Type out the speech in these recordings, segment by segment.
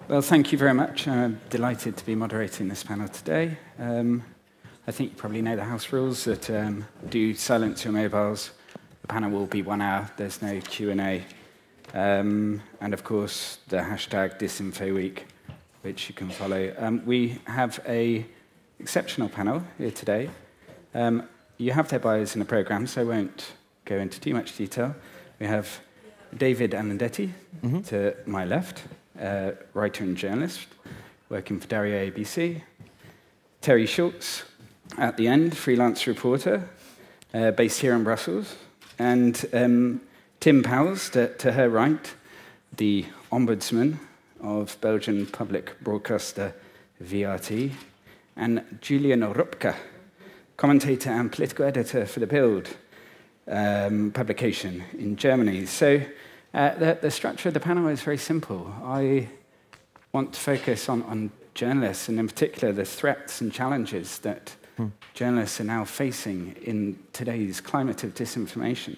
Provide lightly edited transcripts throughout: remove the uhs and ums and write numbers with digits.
Well, thank you very much. I'm delighted to be moderating this panel today. I think you probably know the House rules that do silence your mobiles. The panel will be 1 hour. There's no Q&A. And of course, the hashtag DisinfoWeek, which you can follow. We have an exceptional panel here today. You have their bios in the programme, so I won't go into too much detail. We have David Alandete to my left, writer and journalist, working for Diario ABC. Terry Schultz, at the end, freelance reporter, based here in Brussels. And Tim Pauwels, to her right, the Ombudsman of Belgian public broadcaster VRT. And Julian Röpcke, commentator and political editor for the BILD publication in Germany. So the structure of the panel is very simple. I want to focus on journalists, and in particular the threats and challenges that journalists are now facing in today's climate of disinformation.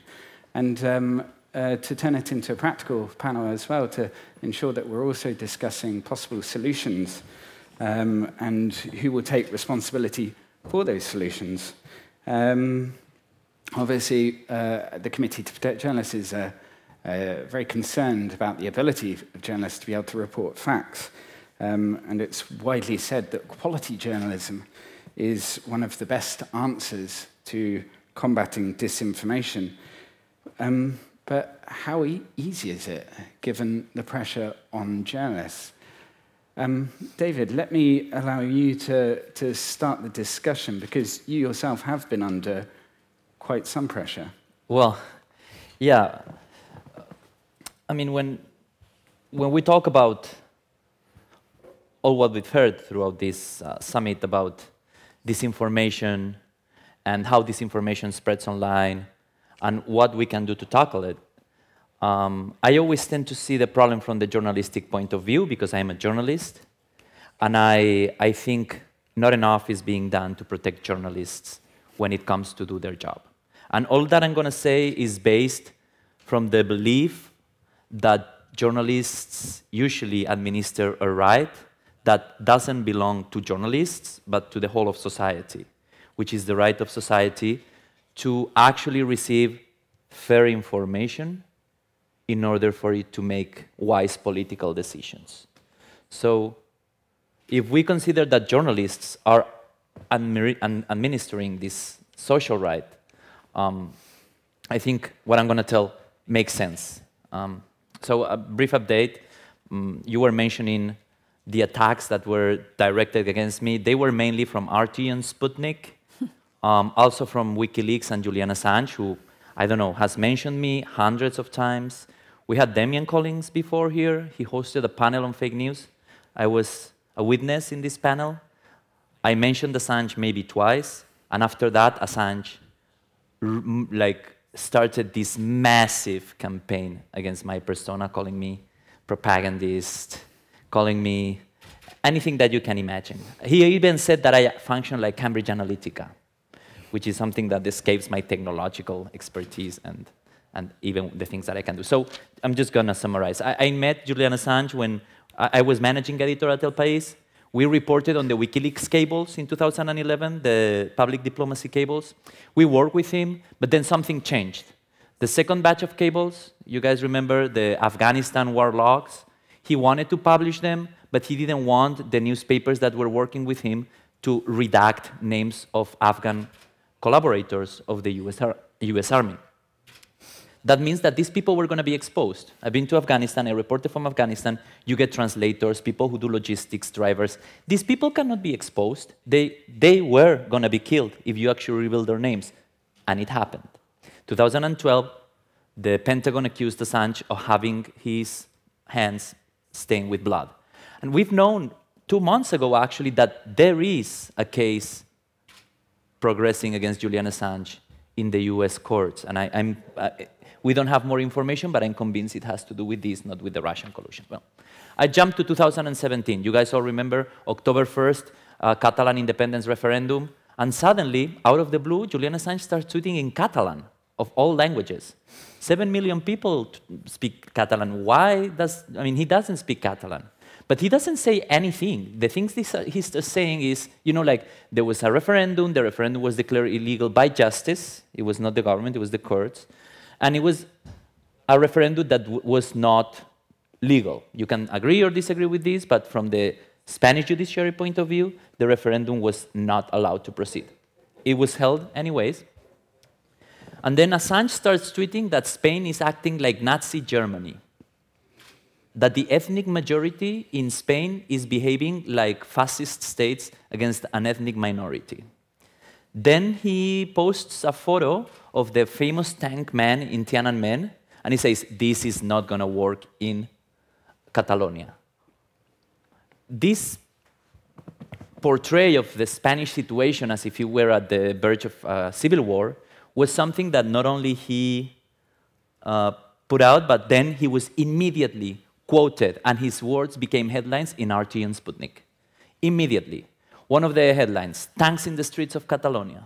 And to turn it into a practical panel as well, to ensure that we're also discussing possible solutions and who will take responsibility for those solutions. Obviously, the Committee to Protect Journalists is very concerned about the ability of journalists to be able to report facts. And it's widely said that quality journalism is one of the best answers to combating disinformation. But how easy is it, given the pressure on journalists? David, let me allow you to start the discussion, because you yourself have been under quite some pressure. Well, yeah. I mean, when we talk about all what we've heard throughout this summit about disinformation and how disinformation spreads online and what we can do to tackle it, I always tend to see the problem from the journalistic point of view, because I'm a journalist, and I think not enough is being done to protect journalists when it comes to do their job. And all that I'm going to say is based from the belief that journalists usually administer a right that doesn't belong to journalists, but to the whole of society, which is the right of society to actually receive fair information in order for it to make wise political decisions. So if we consider that journalists are administering this social right, I think what I'm going to tell makes sense. So a brief update. You were mentioning the attacks that were directed against me. They were mainly from RT and Sputnik, also from WikiLeaks and Julian Assange, who, I don't know, has mentioned me hundreds of times. We had Damian Collins before here. He hosted a panel on fake news. I was a witness in this panel. I mentioned Assange maybe twice, and after that, Assange started this massive campaign against my persona, calling me propagandist, calling me anything that you can imagine. He even said that I function like Cambridge Analytica, which is something that escapes my technological expertise and even the things that I can do. So I'm just going to summarize. I met Julian Assange when I was managing editor at El País. We reported on the WikiLeaks cables in 2011, the public diplomacy cables. We worked with him, but then something changed. The second batch of cables, you guys remember the Afghanistan war logs? He wanted to publish them, but he didn't want the newspapers that were working with him to redact names of Afghan collaborators of the US Army. That means that these people were going to be exposed. I've been to Afghanistan, I reported from Afghanistan. You get translators, people who do logistics, drivers. These people cannot be exposed. They were going to be killed if you actually reveal their names. And it happened. 2012, the Pentagon accused Assange of having his hands stained with blood. And we've known 2 months ago, actually, that there is a case progressing against Julian Assange in the US courts. And we don't have more information, but I'm convinced it has to do with this, not with the Russian collusion. Well, I jumped to 2017. You guys all remember October 1st, Catalan independence referendum. And suddenly, out of the blue, Julian Assange starts tweeting in Catalan, of all languages. 7 million people speak Catalan. Why does, I mean, he doesn't speak Catalan. But he doesn't say anything. The things he's just saying is, like there was a referendum. The referendum was declared illegal by justice. It was not the government, it was the courts. And it was a referendum that was not legal. You can agree or disagree with this, but from the Spanish judiciary point of view, the referendum was not allowed to proceed. It was held anyways. And then Assange starts tweeting that Spain is acting like Nazi Germany, that the ethnic majority in Spain is behaving like fascist states against an ethnic minority. Then he posts a photo of the famous tank man in Tiananmen, and he says, this is not going to work in Catalonia. This portrayal of the Spanish situation as if he were at the verge of a civil war was something that not only he put out, but then he was immediately quoted, and his words became headlines in RT and Sputnik. Immediately. One of the headlines, tanks in the streets of Catalonia.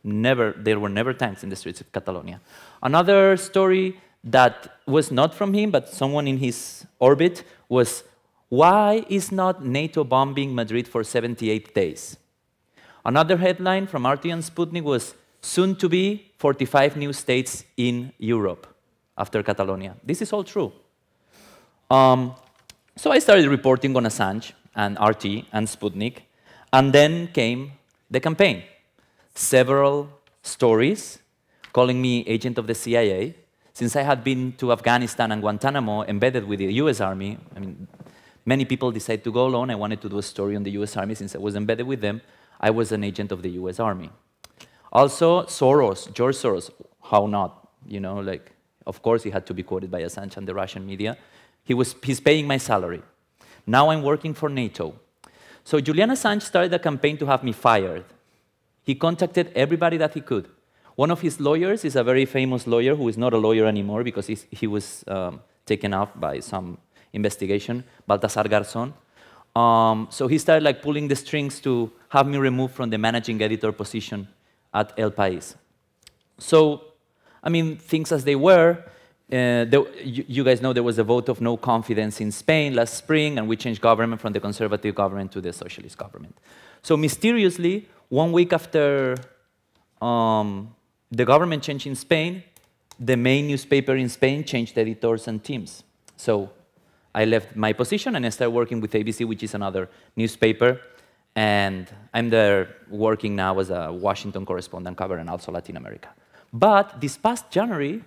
There were never tanks in the streets of Catalonia. Another story that was not from him, but someone in his orbit, was, why is not NATO bombing Madrid for 78 days? Another headline from RT and Sputnik was, soon to be 45 new states in Europe after Catalonia. This is all true. So I started reporting on Assange and RT and Sputnik, and then came the campaign. Several stories calling me agent of the CIA. Since I had been to Afghanistan and Guantanamo embedded with the US Army, I mean, many people decided to go alone. I wanted to do a story on the US Army. Since I was embedded with them, I was an agent of the US Army. Also, Soros, George Soros, how not? Of course he had to be quoted by Assange and the Russian media. He's paying my salary. Now I'm working for NATO. So Julian Assange started a campaign to have me fired. He contacted everybody that he could. One of his lawyers is a very famous lawyer who is not a lawyer anymore because he was taken off by some investigation, Baltasar Garzón. So he started pulling the strings to have me removed from the managing editor position at El País. So, I mean, things as they were, you guys know there was a vote of no confidence in Spain last spring, and we changed government from the conservative government to the socialist government. So mysteriously, 1 week after the government changed in Spain, the main newspaper in Spain changed editors and teams. So I left my position and I started working with ABC, which is another newspaper, and I'm there working now as a Washington correspondent covering also Latin America. But this past January,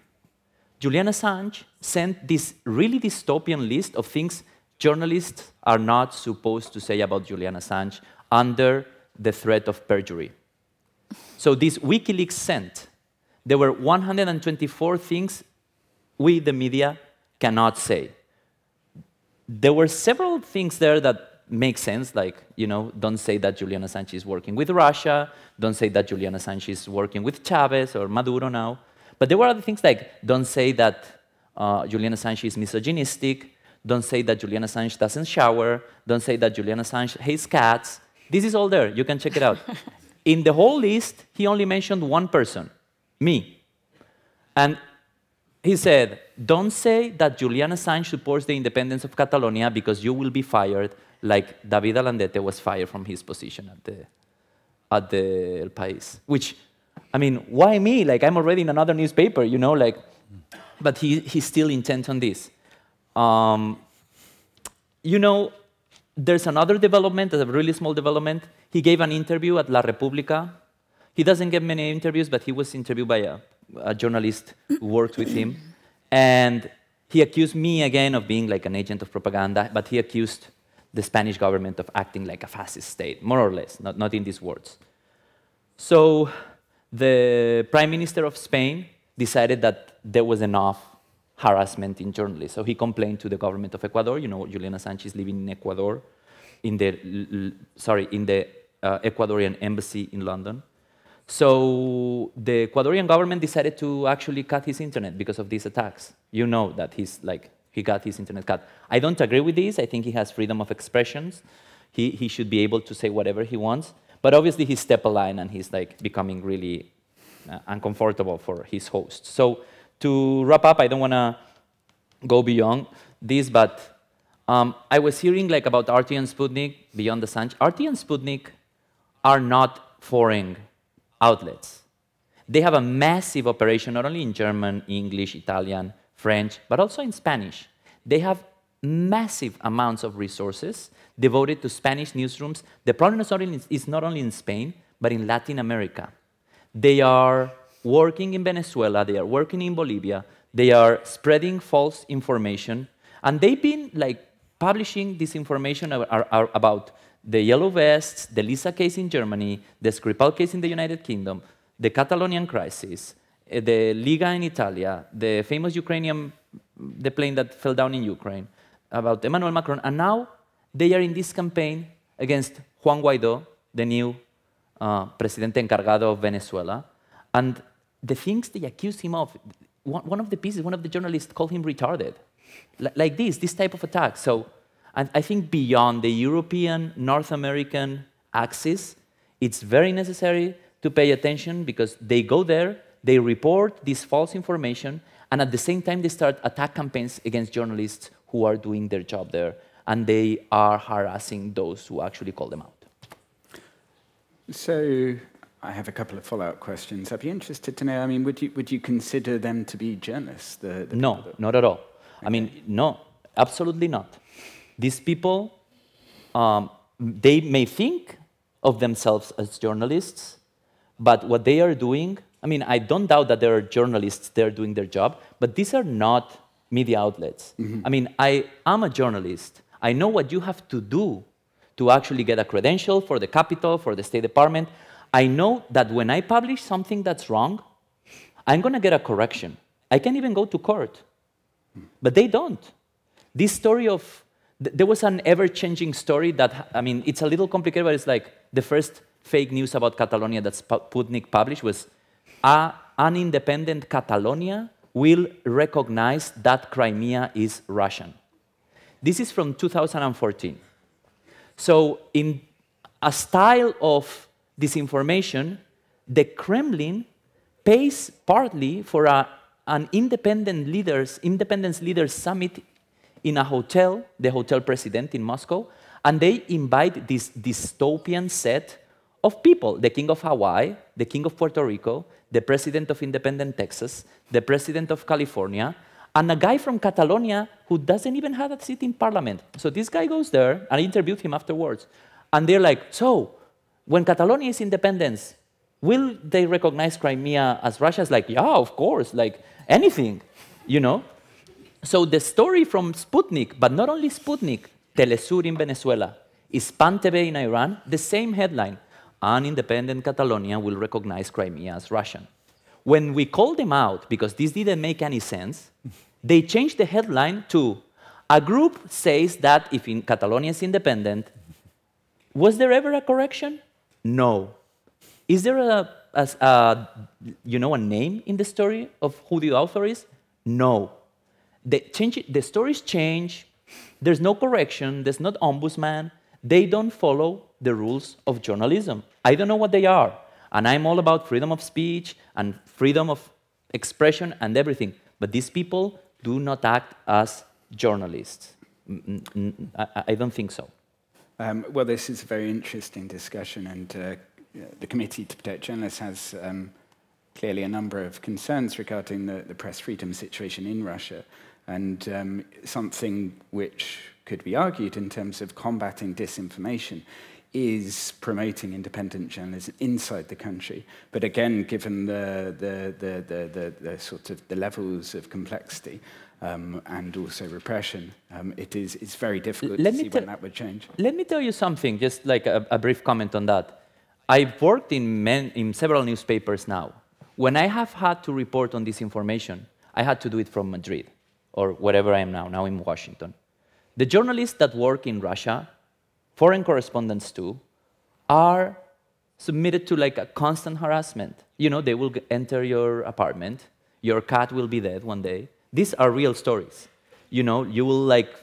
Julian Assange sent this really dystopian list of things journalists are not supposed to say about Julian Assange under the threat of perjury. So this WikiLeaks sent, there were 124 things we, the media, cannot say. There were several things there that make sense, like, don't say that Julian Assange is working with Russia, don't say that Julian Assange is working with Chavez or Maduro now. But there were other things like, don't say that Julian Assange is misogynistic, don't say that Julian Assange doesn't shower, don't say that Julian Assange hates cats. This is all there, you can check it out. In the whole list, he only mentioned one person, me. And he said, don't say that Julian Assange supports the independence of Catalonia because you will be fired, like David Alandete was fired from his position at the El País. Which, I mean, why me? I'm already in another newspaper, but he's still intent on this. There's another development, a really small development. He gave an interview at La República. He doesn't get many interviews, but he was interviewed by a journalist who worked with him. And he accused me again of being like an agent of propaganda, but he accused the Spanish government of acting like a fascist state, more or less, not in these words. So the Prime Minister of Spain decided that there was enough harassment in journalists. So he complained to the government of Ecuador. Julian Assange is living in Ecuador, in the Ecuadorian embassy in London. So the Ecuadorian government decided to actually cut his internet because of these attacks. You know that he got his internet cut. I don't agree with this. I think he has freedom of expressions. He should be able to say whatever he wants. But obviously he stepped a line and he's becoming really uncomfortable for his hosts. So to wrap up, I don't want to go beyond this, but I was hearing like about RT and Sputnik, beyond Assange. RT and Sputnik are not foreign outlets. They have a massive operation, not only in German, English, Italian, French, but also in Spanish. They have massive amounts of resources devoted to Spanish newsrooms. The problem is not only in Spain, but in Latin America. They are working in Venezuela, they are working in Bolivia, they are spreading false information, and they've been like publishing this information about the Yellow Vests, the Lisa case in Germany, the Skripal case in the United Kingdom, the Catalonian crisis, the Liga in Italia, the famous Ukrainian, the plane that fell down in Ukraine, about Emmanuel Macron, and now they are in this campaign against Juan Guaidó, the new Presidente Encargado of Venezuela, and the things they accuse him of, one of the pieces, one of the journalists called him retarded. Like this type of attack. So I think beyond the European, North American axis, it's very necessary to pay attention because they go there, they report this false information, and at the same time they start attack campaigns against journalists who are doing their job there, and they are harassing those who actually call them out. So I have a couple of follow-up questions. I'd be interested to know, I mean, would you consider them to be journalists? No, not at all. Okay. I mean, no, absolutely not. These people, they may think of themselves as journalists, but what they are doing, I mean, I don't doubt that there are journalists there doing their job, but these are not media outlets. Mm-hmm. I mean, I am a journalist. I know what you have to do to actually get a credential for the Capitol, for the State Department. I know that when I publish something that's wrong, I'm going to get a correction. I can even go to court. But they don't. This story of, there was an ever-changing story that, I mean, it's a little complicated, but it's like the first fake news about Catalonia that Sputnik published was, an independent Catalonia will recognize that Crimea is Russian. This is from 2014. So in a style of disinformation, the Kremlin pays partly for an independence leaders summit in a hotel, the Hotel President in Moscow, and they invite this dystopian set of people, the King of Hawaii, the King of Puerto Rico, the President of independent Texas, the President of California, and a guy from Catalonia who doesn't even have a seat in parliament. So this guy goes there, and I interviewed him afterwards, and they're like, so, when Catalonia is independent, will they recognize Crimea as Russia? It's like, yeah, of course, like anything, you know? So the story from Sputnik, but not only Sputnik, Telesur in Venezuela, Hispan TV in Iran, the same headline, an independent Catalonia will recognize Crimea as Russian. When we called them out, because this didn't make any sense, they changed the headline to, a group says that if Catalonia is independent, was there ever a correction? No. Is there a name in the story of who the author is? No. The stories change, there's no correction, there's not ombudsman, they don't follow the rules of journalism. I don't know what they are, and I'm all about freedom of speech and freedom of expression and everything, but these people do not act as journalists. I don't think so. Well, this is a very interesting discussion, and the Committee to Protect Journalists has clearly a number of concerns regarding the press freedom situation in Russia, and something which could be argued in terms of combating disinformation is promoting independent journalism inside the country. But again, given the sort of the levels of complexity and also repression, it's very difficult to see when that would change. Let me tell you something, just like a brief comment on that. I've worked in several newspapers now. When I have had to report on disinformation, I had to do it from Madrid, or wherever I am now in Washington. The journalists that work in Russia, foreign correspondents too, are submitted to like a constant harassment. You know, they will enter your apartment, your cat will be dead one day. These are real stories. You know, you will like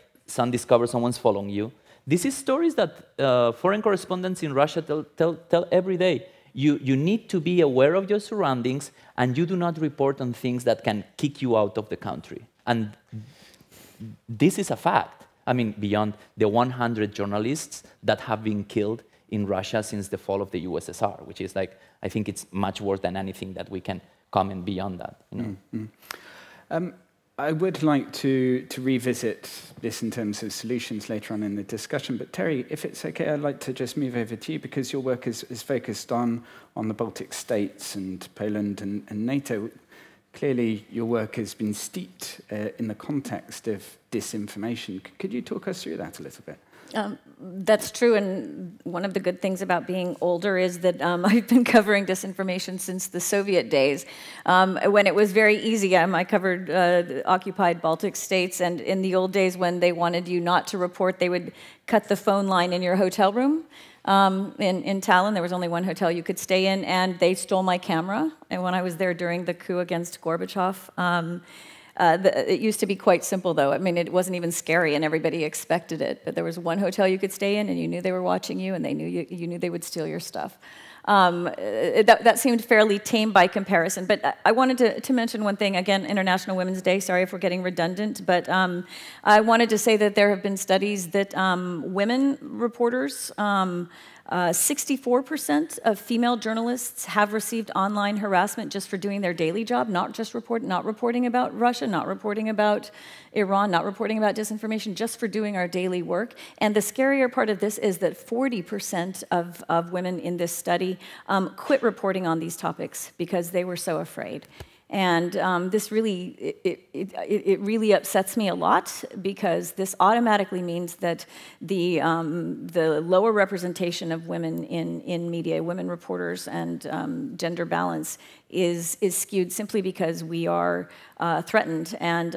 discover someone's following you. This is stories that foreign correspondents in Russia tell every day. You need to be aware of your surroundings, and you do not report on things that can kick you out of the country. And this is a fact. I mean, beyond the 100 journalists that have been killed in Russia since the fall of the USSR, which is like, I think it's much worse than anything that we can comment beyond that. You know? I would like to revisit this in terms of solutions later on in the discussion, but Terry, if it's okay, I'd like to just move over to you because your work is focused on the Baltic states and Poland and NATO. Clearly, your work has been steeped in the context of disinformation. Could you talk us through that a little bit? That's true, and one of the good things about being older is that I've been covering disinformation since the Soviet days, when it was very easy. I covered the occupied Baltic states, and in the old days when they wanted you not to report, they would cut the phone line in your hotel room. In Tallinn, there was only one hotel you could stay in, and they stole my camera. And when I was there during the coup against Gorbachev, it used to be quite simple, though. I mean, it wasn't even scary, and everybody expected it. But there was one hotel you could stay in, and you knew they were watching you, and they knew you knew they would steal your stuff. That seemed fairly tame by comparison. But I wanted to mention one thing. Again, International Women's Day. Sorry if we're getting redundant. But I wanted to say that there have been studies that women reporters, 64% of female journalists have received online harassment just for doing their daily job, not reporting about Russia, not reporting about Iran, not reporting about disinformation, just for doing our daily work. And the scarier part of this is that 40% of women in this study quit reporting on these topics because they were so afraid. And this really, it really upsets me a lot because this automatically means that the lower representation of women in media, women reporters, and gender balance is skewed simply because we are threatened. And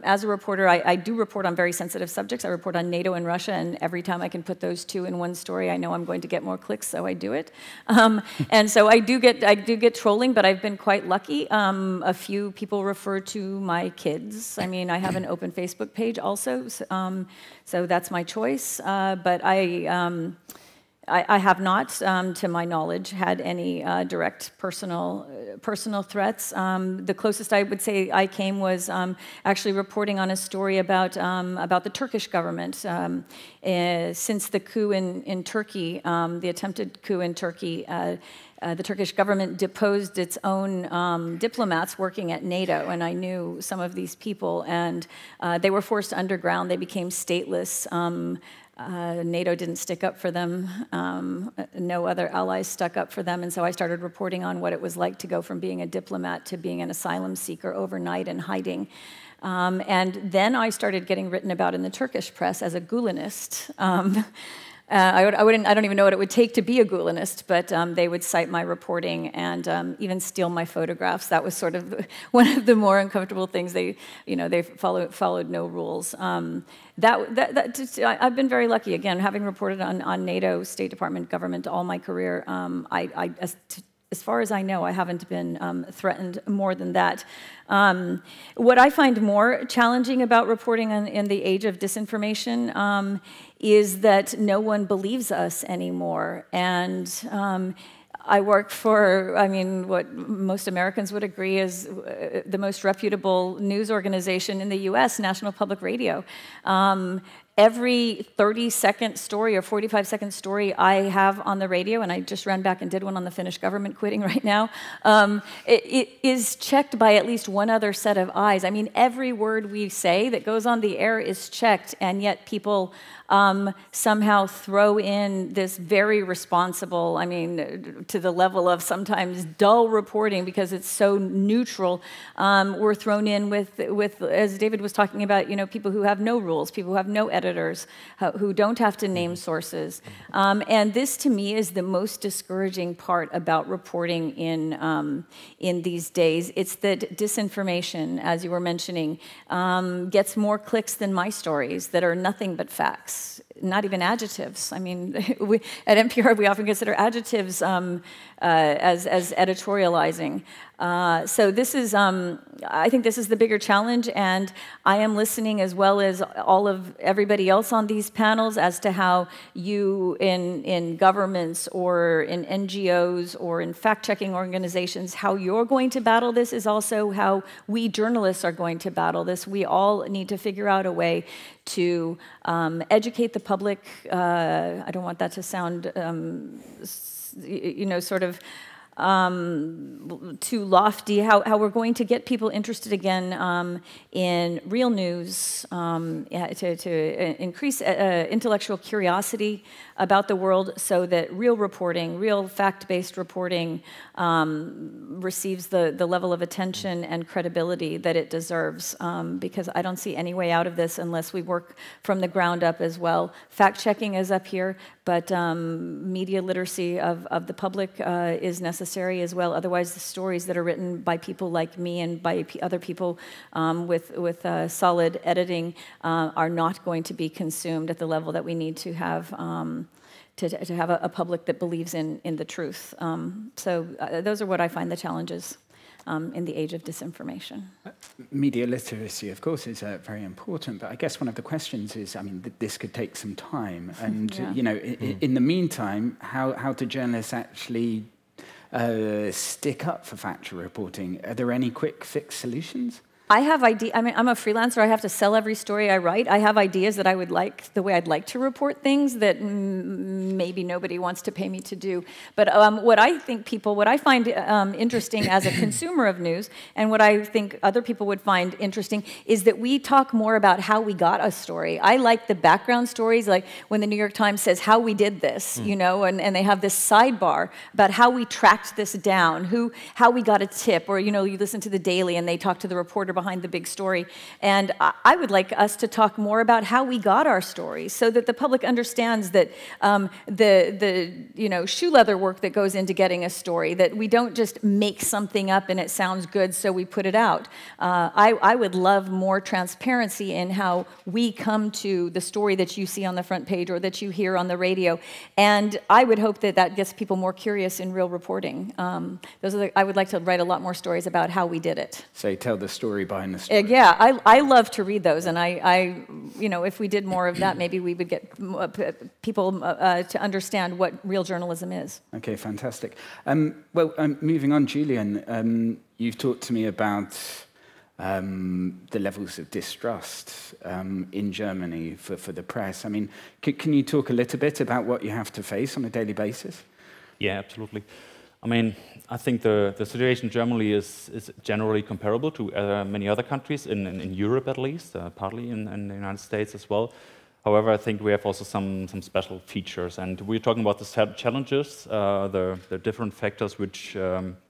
as a reporter, I do report on very sensitive subjects. I report on NATO and Russia, and every time I can put those two in one story, I know I'm going to get more clicks, so I do it. And so I do get trolling, but I've been quite lucky. A few people refer to my kids. I mean, I have an open Facebook page also, so that's my choice. But I have not, to my knowledge, had any direct personal threats. The closest I would say I came was actually reporting on a story about the Turkish government. Since the coup in Turkey, the attempted coup in Turkey, the Turkish government deposed its own diplomats working at NATO, and I knew some of these people, and they were forced underground. They became stateless. NATO didn't stick up for them. No other allies stuck up for them, and so I started reporting on what it was like to go from being a diplomat to being an asylum seeker overnight and hiding. And then I started getting written about in the Turkish press as a Gulenist. I don't even know what it would take to be a Gulenist, but they would cite my reporting and even steal my photographs. That was sort of one of the more uncomfortable things. They followed no rules. I've been very lucky. Again, having reported on NATO, State Department, government all my career, as far as I know, I haven't been threatened more than that. What I find more challenging about reporting in the age of disinformation is that no one believes us anymore. And I work for, what most Americans would agree is the most reputable news organization in the US, National Public Radio. Every 30-second story or 45-second story I have on the radio, and I just ran back and did one on the Finnish government quitting right now, it is checked by at least one other set of eyes. I mean, every word we say that goes on the air is checked, and yet people somehow throw in this very responsible, to the level of sometimes dull reporting because it's so neutral. We're thrown in with, as David was talking about, people who have no rules, people who have no editors, who don't have to name sources. And this, to me, is the most discouraging part about reporting in these days. It's that disinformation, as you were mentioning, gets more clicks than my stories that are nothing but facts. Not even adjectives. I mean, at NPR, we often consider adjectives as editorializing. So this is, I think this is the bigger challenge, and I am listening as well as all of everybody else on these panels as to how you in governments or in NGOs or in fact-checking organizations, how you're going to battle this is also how we journalists are going to battle this. We all need to figure out a way to educate the public. I don't want that to sound, sort of too lofty, how we're going to get people interested again in real news, to increase intellectual curiosity about the world so that real reporting, real fact-based reporting receives the level of attention and credibility that it deserves, because I don't see any way out of this unless we work from the ground up as well. Fact-checking is up here, but media literacy of the public is necessary as well. Otherwise, the stories that are written by people like me and by other people with solid editing are not going to be consumed at the level that we need to have to have a public that believes in the truth. So those are what I find the challenges in the age of disinformation. Media literacy, of course, is very important, but I guess one of the questions is, I mean, this could take some time, and in the meantime, how do journalists actually stick up for factual reporting? Are there any quick fix solutions? I have ideas. I mean, I'm a freelancer. I have to sell every story I write. I have ideas that I would like, the way I'd like to report things that maybe nobody wants to pay me to do. But what I find interesting as a consumer of news, and what I think other people would find interesting, is that we talk more about how we got a story. I like the background stories, like when the New York Times says how we did this, and they have this sidebar about how we tracked this down, how we got a tip, or you listen to the Daily and they talk to the reporter behind the big story. And I would like us to talk more about how we got our stories, so that the public understands that the shoe leather work that goes into getting a story, that we don't just make something up and it sounds good so we put it out. I would love more transparency in how we come to the story that you see on the front page or that you hear on the radio. And I would hope that that gets people more curious in real reporting. I would like to write a lot more stories about how we did it. So tell the story behind the story. Yeah, I love to read those, and if we did more of that, maybe we would get people to understand what real journalism is. Okay, fantastic. Moving on, Julian, you've talked to me about the levels of distrust in Germany for the press. I mean, can you talk a little bit about what you have to face on a daily basis? Yeah, absolutely. I mean, I think the situation in Germany is generally comparable to many other countries, in Europe at least, partly in the United States as well. However, I think we have also some special features, and we're talking about the challenges, the different factors which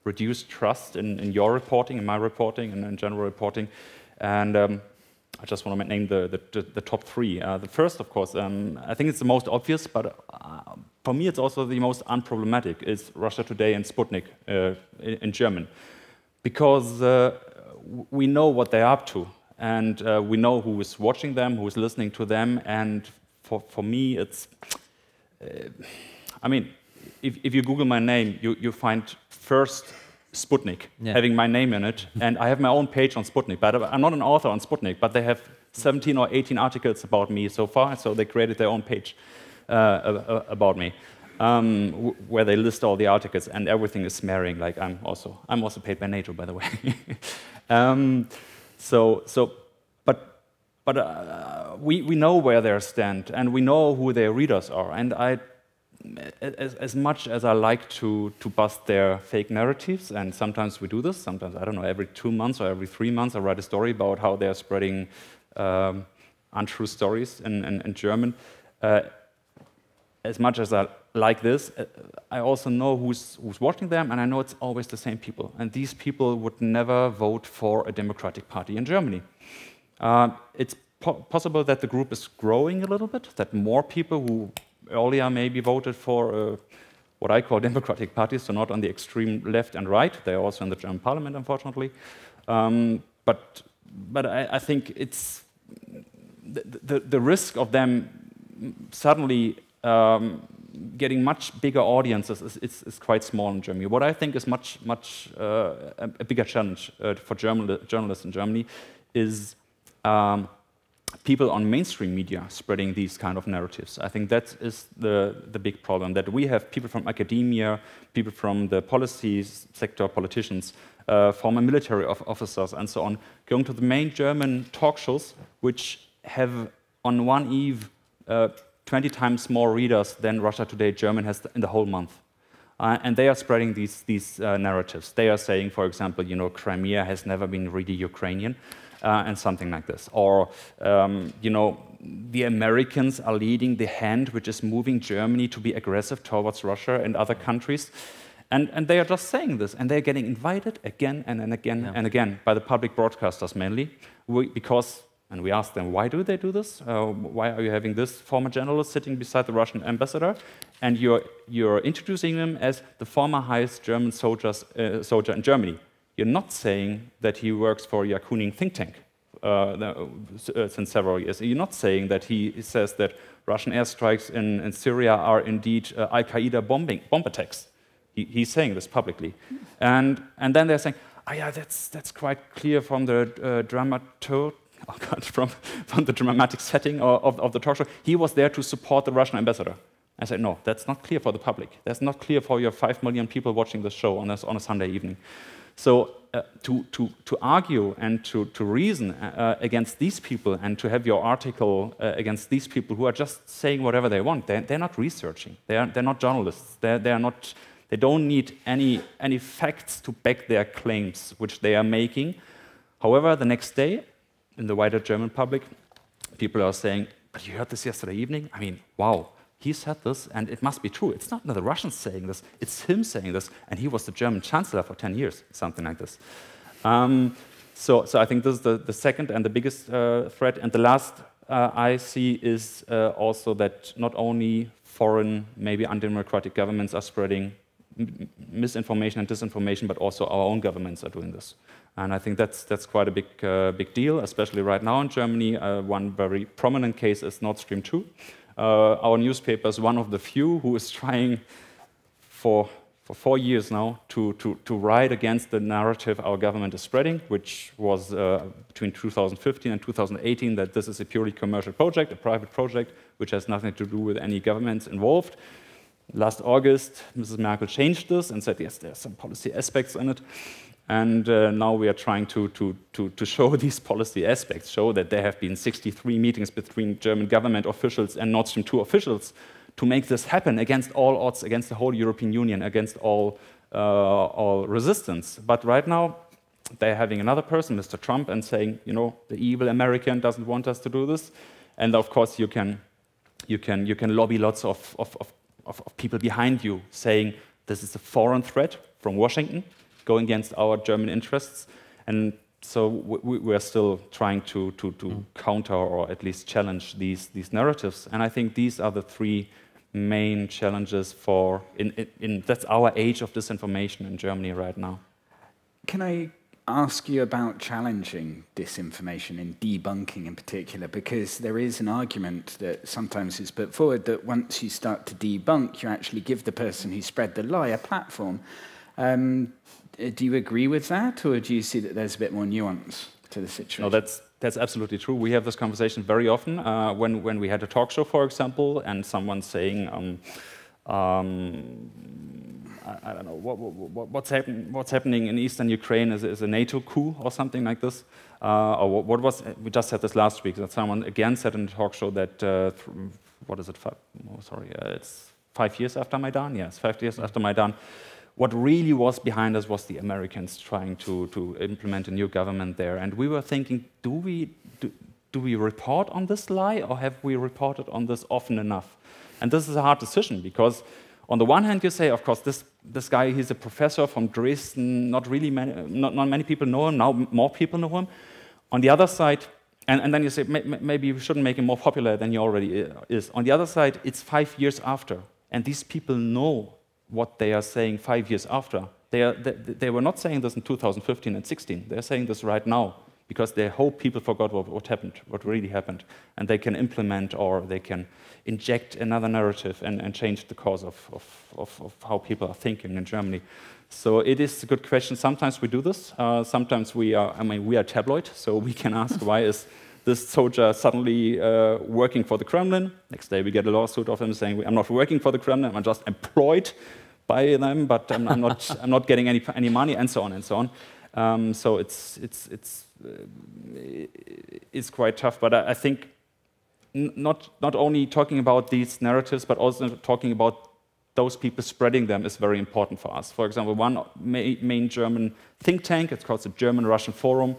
reduce trust in your reporting, in my reporting, and in general reporting. And I just want to name the top three. The first, of course, I think it's the most obvious, but for me it's also the most unproblematic, is Russia Today and Sputnik in German. Because we know what they're up to, and we know who is watching them, who is listening to them, and for me it's... I mean, if you Google my name, you find first Sputnik, having my name in it, and I have my own page on Sputnik, but I'm not an author on Sputnik, but they have 17 or 18 articles about me so far, so they created their own page about me, where they list all the articles, and everything is smearing, like I'm also paid by NATO, by the way. We know where they stand, and we know who their readers are, and as much as I like to bust their fake narratives, and sometimes we do this, sometimes, I don't know, every 2 months or every 3 months I write a story about how they're spreading untrue stories in German. As much as I like this, I also know who's watching them, and I know it's always the same people. And these people would never vote for a democratic party in Germany. It's possible that the group is growing a little bit, that more people who earlier maybe voted for what I call democratic parties, so not on the extreme left and right. They're also in the German parliament, unfortunately. But I think it's the risk of them suddenly getting much bigger audiences is quite small in Germany. What I think is much a bigger challenge for journalists in Germany is people on mainstream media spreading these kind of narratives. I think that is the big problem, that we have people from academia, people from the policy sector, politicians, former military officers and so on, going to the main German talk shows, which have on one eve 20 times more readers than Russia Today German has in the whole month. And they are spreading these narratives. They are saying, for example, you know, Crimea has never been really Ukrainian, and something like this. Or, you know, the Americans are leading the hand which is moving Germany to be aggressive towards Russia and other countries. And they are just saying this, and they're getting invited again and again and again by the public broadcasters mainly, because, and we ask them, why do they do this? Why are you having this former journalist sitting beside the Russian ambassador? And you're introducing him as the former highest German soldier in Germany. You're not saying that he works for a Yakunin think tank since several years. You're not saying that he says that Russian airstrikes in Syria are indeed Al-Qaeda bomb attacks. He's saying this publicly. And then they're saying, oh yeah, that's quite clear from the from the dramatic setting of the talk show. He was there to support the Russian ambassador. I said, no, that's not clear for the public. That's not clear for your 5 million people watching the show on a Sunday evening. So to argue and to reason against these people and to have your article against these people who are just saying whatever they want, they're not researching. They're not journalists. They don't need any facts to back their claims, which they are making. However, the next day, in the wider German public, people are saying, but you heard this yesterday evening? I mean, wow, he said this, and it must be true. It's not the Russians saying this, it's him saying this, and he was the German chancellor for 10 years, something like this. So I think this is the second and the biggest threat. And the last I see is also that not only foreign, maybe undemocratic governments are spreading misinformation and disinformation, but also our own governments are doing this. And I think that's quite a big deal, especially right now in Germany. One very prominent case is Nord Stream 2. Our newspaper is one of the few who is trying for 4 years now to write against the narrative our government is spreading, which was between 2015 and 2018 that this is a purely commercial project, a private project, which has nothing to do with any governments involved. Last August, Mrs. Merkel changed this and said, yes, there are some policy aspects in it. And now we are trying to show these policy aspects, show that there have been 63 meetings between German government officials and Nord Stream 2 officials to make this happen against all odds, against the whole European Union, against all resistance. But right now, they're having another person, Mr. Trump, and saying, you know, the evil American doesn't want us to do this. And of course, you can lobby lots of people behind you saying this is a foreign threat from Washington going against our German interests. And so we are still trying to counter or at least challenge these narratives. And I think these are the three main challenges that's our age of disinformation in Germany right now. Can I ask you about challenging disinformation and debunking in particular? Because there is an argument that sometimes is put forward that once you start to debunk, you actually give the person who spread the lie a platform. Do you agree with that, or do you see that there's a bit more nuance to the situation? No, that's absolutely true. We have this conversation very often when we had a talk show, for example, and someone's saying, I don't know, what's happening in eastern Ukraine is a NATO coup or something like this. Or we just had this last week, that someone again said in the talk show that, it's 5 years after Maidan? Yes, 5 years after Maidan. What really was behind us was the Americans trying to implement a new government there. And we were thinking, do we report on this lie, or have we reported on this often enough? And this is a hard decision, because on the one hand you say, of course, this guy, he's a professor from Dresden, not many people know him, now more people know him. On the other side, and then you say, maybe we shouldn't make him more popular than he already is. On the other side, it's 5 years after, and these people know what they are saying 5 years after. They were not saying this in 2015 and 16. They're saying this right now because they hope people forgot what happened, what really happened, and they can implement or they can inject another narrative and change the course of how people are thinking in Germany. So it is a good question. Sometimes we do this. Sometimes we are tabloid, so we can ask why is this soldier suddenly working for the Kremlin. Next day we get a lawsuit of him saying, I'm not working for the Kremlin, I'm just employed by them, but I'm not getting any money, and so on and so on. So it's quite tough. But I think not only talking about these narratives, but also talking about those people spreading them is very important for us. For example, one main German think tank, it's called the German-Russian Forum,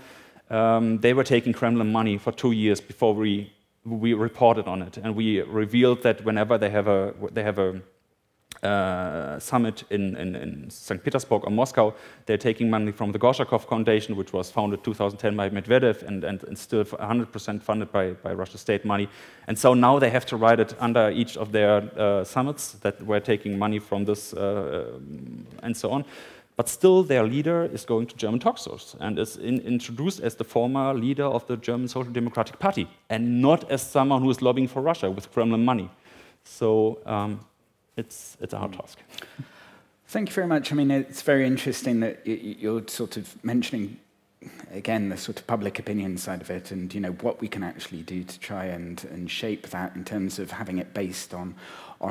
they were taking Kremlin money for 2 years before we reported on it, and we revealed that whenever they have a summit in St. Petersburg or Moscow, they're taking money from the Gorshakov Foundation, which was founded 2010 by Medvedev and still 100% funded by Russia's state money. And so now they have to write it under each of their summits that we're taking money from this and so on. But still their leader is going to German talk shows and is introduced as the former leader of the German Social Democratic Party and not as someone who is lobbying for Russia with Kremlin money. So it's a hard task. Thank you very much. I mean, it's very interesting that you're sort of mentioning, again, the sort of public opinion side of it and, you know, what we can actually do to try and shape that in terms of having it based on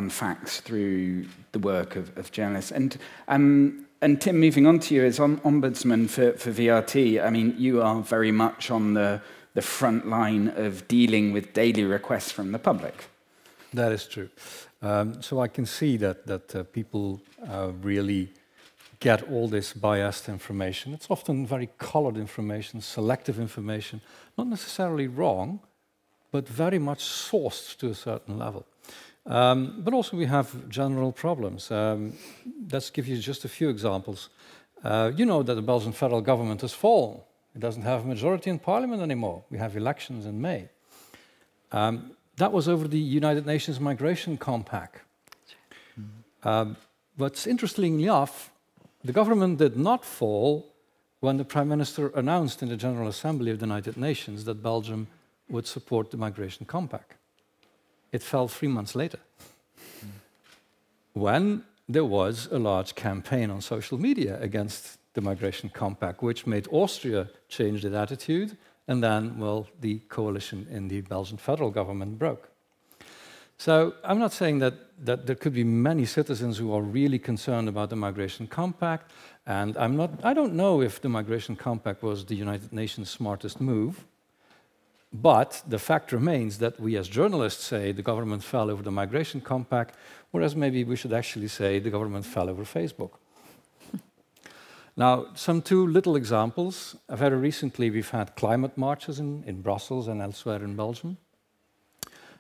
facts through the work of journalists. And Tim, moving on to you as Ombudsman for VRT, I mean, you are very much on the front line of dealing with daily requests from the public. That is true. So I can see that people really get all this biased information. It's often very colored information, selective information, not necessarily wrong, but very much sourced to a certain level. But also we have general problems. Let's give you just a few examples. You know that the Belgian federal government has fallen. It doesn't have a majority in parliament anymore. We have elections in May. That was over the United Nations Migration Compact. But interestingly enough, the government did not fall when the Prime Minister announced in the General Assembly of the United Nations that Belgium would support the Migration Compact. It fell 3 months later, when there was a large campaign on social media against the Migration Compact, which made Austria change their attitude, and then, well, the coalition in the Belgian federal government broke. So I'm not saying that there could be many citizens who are really concerned about the Migration Compact, and I don't know if the Migration Compact was the United Nations' smartest move, but the fact remains that we as journalists say the government fell over the Migration Compact, whereas maybe we should actually say the government fell over Facebook. Now, some two little examples. Very recently, we've had climate marches in Brussels and elsewhere in Belgium.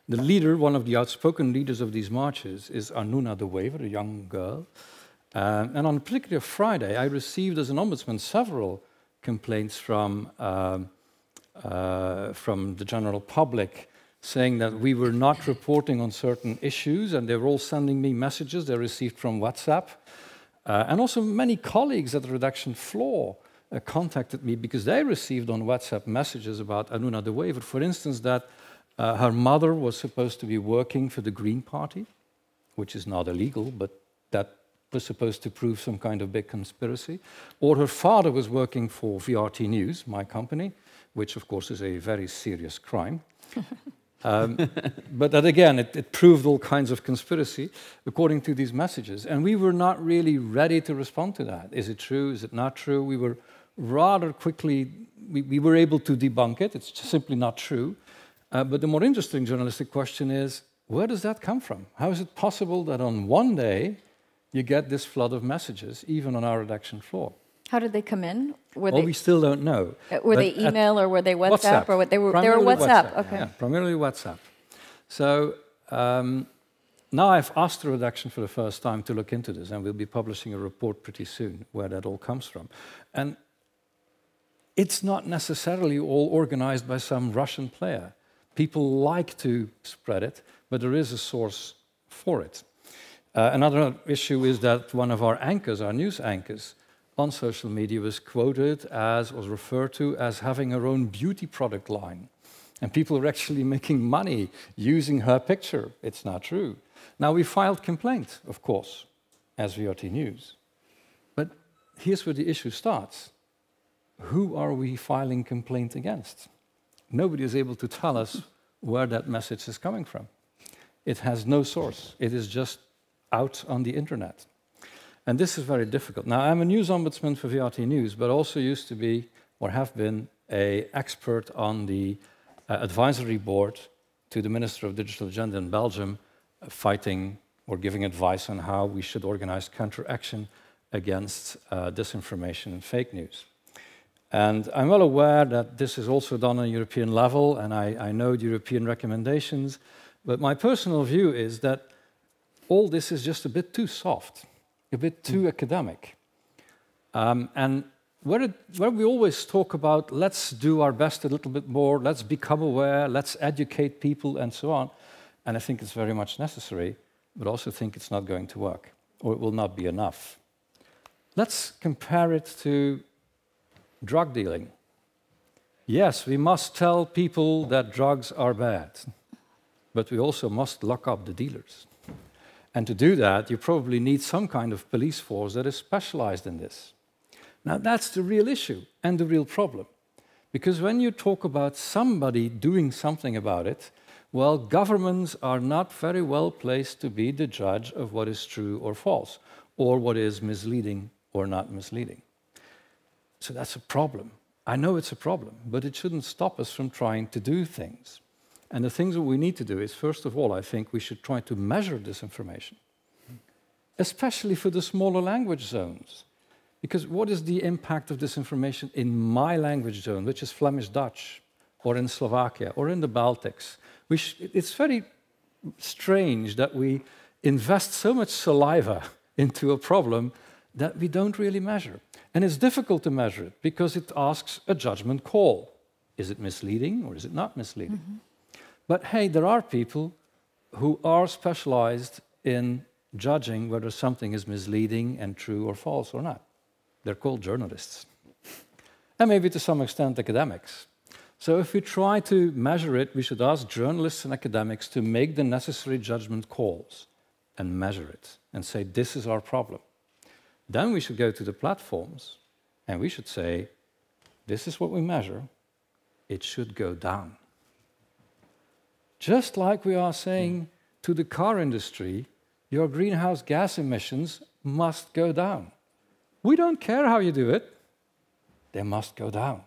The leader, one of the outspoken leaders of these marches, is Anuna de Wever, a young girl. And on a particular Friday, I received as an ombudsman several complaints from the general public saying that we were not reporting on certain issues, and they were all sending me messages they received from WhatsApp. And also many colleagues at the redaction floor contacted me because they received on WhatsApp messages about Anuna de Wever, for instance, that her mother was supposed to be working for the Green Party, which is not illegal, but that was supposed to prove some kind of big conspiracy. Or her father was working for VRT News, my company, which of course is a very serious crime. But that again, it proved all kinds of conspiracy according to these messages. And we were not really ready to respond to that. Is it true? Is it not true? We were rather quickly, we were able to debunk it. It's simply not true. But the more interesting journalistic question is, where does that come from? How is it possible that on one day you get this flood of messages, even on our redaction floor? How did they come in? We still don't know. Were they email or were they WhatsApp? Or what they were WhatsApp. Okay. Yeah, primarily WhatsApp. So now I've asked the redaction for the first time to look into this, and we'll be publishing a report pretty soon where that all comes from. And it's not necessarily all organized by some Russian player. People like to spread it, but there is a source for it. Another issue is that one of our anchors, our news anchors, on social media was quoted as, was referred to as having her own beauty product line. And people are actually making money using her picture. It's not true. Now, we filed complaint, of course, as VRT News. But here's where the issue starts. Who are we filing complaint against? Nobody is able to tell us where that message is coming from. It has no source. It is just out on the internet. And this is very difficult. Now, I'm a news ombudsman for VRT News, but also used to be, or have been, an expert on the advisory board to the Minister of Digital Agenda in Belgium, fighting or giving advice on how we should organize counteraction against disinformation and fake news. And I'm well aware that this is also done on a European level, and I know the European recommendations, but my personal view is that all this is just a bit too soft, a bit too academic. And where we always talk about, let's do our best a little bit more, let's become aware, let's educate people, and so on, and I think it's very much necessary, but also think it's not going to work, or it will not be enough. Let's compare it to drug dealing. Yes, we must tell people that drugs are bad, but we also must lock up the dealers. And to do that, you probably need some kind of police force that is specialized in this. Now, that's the real issue and the real problem. Because when you talk about somebody doing something about it, well, governments are not very well placed to be the judge of what is true or false, or what is misleading or not misleading. So that's a problem. I know it's a problem, but it shouldn't stop us from trying to do things. And the things that we need to do is, first of all, I think we should try to measure disinformation, especially for the smaller language zones. Because what is the impact of disinformation in my language zone, which is Flemish Dutch, or in Slovakia, or in the Baltics? It's very strange that we invest so much saliva into a problem that we don't really measure. And it's difficult to measure it because it asks a judgment call. Is it misleading or is it not misleading? Mm-hmm. But hey, there are people who are specialized in judging whether something is misleading and true or false or not. They're called journalists. And maybe to some extent academics. So if we try to measure it, we should ask journalists and academics to make the necessary judgment calls and measure it and say, this is our problem. Then we should go to the platforms and we should say, this is what we measure, it should go down. Just like we are saying to the car industry, your greenhouse gas emissions must go down. We don't care how you do it, they must go down.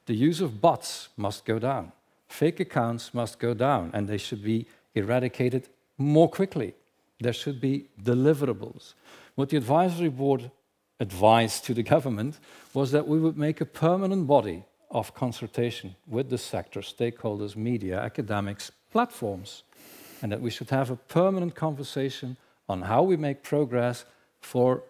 The use of bots must go down. Fake accounts must go down, and they should be eradicated more quickly. There should be deliverables. What the advisory board advised to the government was that we would make a permanent body of consultation with the sector, stakeholders, media, academics, platforms, and that we should have a permanent conversation on how we make progress for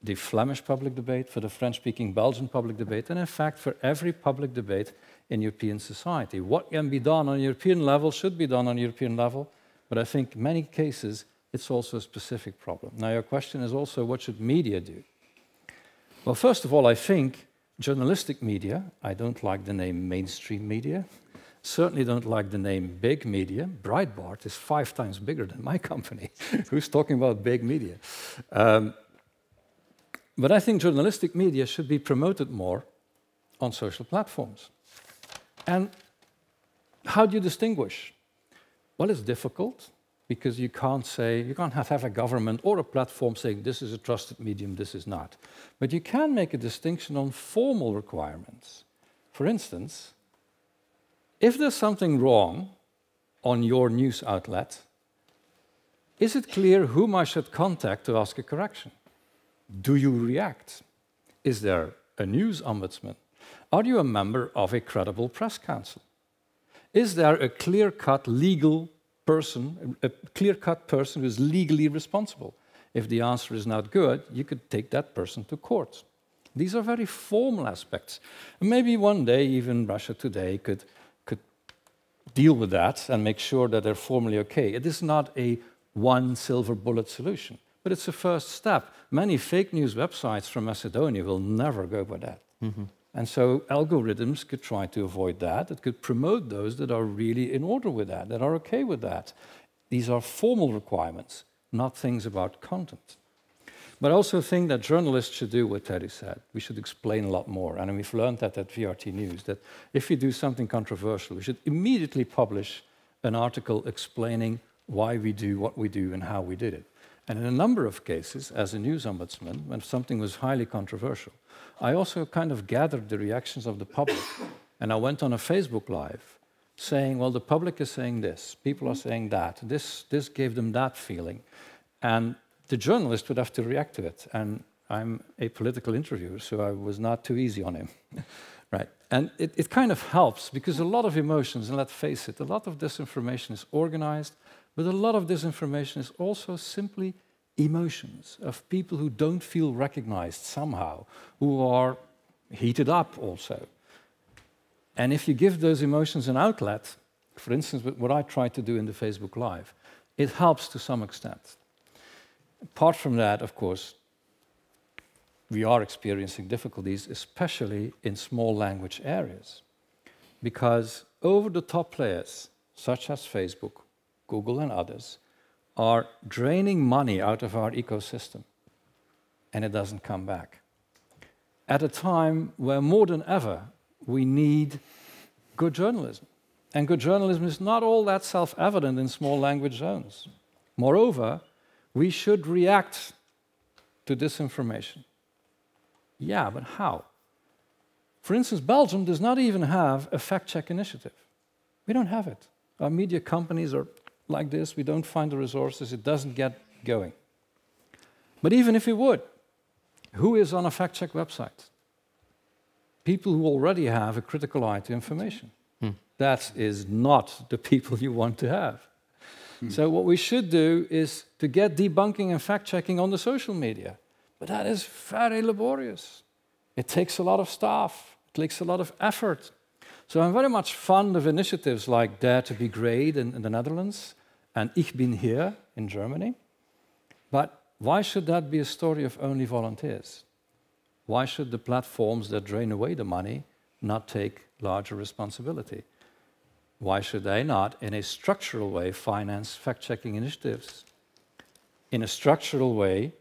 the Flemish public debate, for the French-speaking Belgian public debate, and in fact for every public debate in European society. What can be done on European level should be done on European level, but I think in many cases it's also a specific problem. Now your question is also, what should media do? Well, first of all, I think journalistic media, I don't like the name mainstream media, certainly don't like the name big media. Breitbart is 5 times bigger than my company. Who's talking about big media? But I think journalistic media should be promoted more on social platforms. And how do you distinguish? Well, it's difficult because you can't have a government or a platform saying this is a trusted medium, this is not. But you can make a distinction on formal requirements. For instance, if there's something wrong on your news outlet, is it clear whom I should contact to ask a correction? Do you react? Is there a news ombudsman? Are you a member of a credible press council? Is there a clear-cut legal person, a clear-cut person who is legally responsible? If the answer is not good, you could take that person to court. These are very formal aspects. And maybe one day, even Russia Today could deal with that and make sure that they're formally okay. It is not a one silver bullet solution, but it's a first step. Many fake news websites from Macedonia will never go by that. Mm-hmm. And so algorithms could try to avoid that. It could promote those that are really in order with that are okay with that. These are formal requirements, not things about content. But I also think that journalists should do what Terry said. We should explain a lot more. And we've learned that at VRT News, that if we do something controversial, we should immediately publish an article explaining why we do what we do and how we did it. And in a number of cases, as a news ombudsman, when something was highly controversial, I also kind of gathered the reactions of the public. And I went on a Facebook Live saying, well, the public is saying this, people are saying that, this gave them that feeling. And the journalist would have to react to it. And I'm a political interviewer, so I was not too easy on him. Right. And it kind of helps, because a lot of emotions, and let's face it, a lot of disinformation is organized, but a lot of disinformation is also simply emotions of people who don't feel recognized somehow, who are heated up also. And if you give those emotions an outlet, for instance, what I tried to do in the Facebook Live, it helps to some extent. Apart from that, of course, we are experiencing difficulties, especially in small language areas, because over-the-top players, such as Facebook, Google and others, are draining money out of our ecosystem, and it doesn't come back. At a time where more than ever we need good journalism. And good journalism is not all that self-evident in small language zones. Moreover, we should react to disinformation. Yeah, but how? For instance, Belgium does not even have a fact-check initiative. We don't have it. Our media companies are like this, we don't find the resources, it doesn't get going. But even if we would, who is on a fact-check website? People who already have a critical eye to information. That is not the people you want to have. So what we should do is to get debunking and fact-checking on the social media. But that is very laborious. It takes a lot of staff, it takes a lot of effort. So I'm very much fond of initiatives like Dare to be Great in the Netherlands and Ich bin hier in Germany. But why should that be a story of only volunteers? Why should the platforms that drain away the money not take larger responsibility? Why should they not, in a structural way, finance fact-checking initiatives? In a structural way,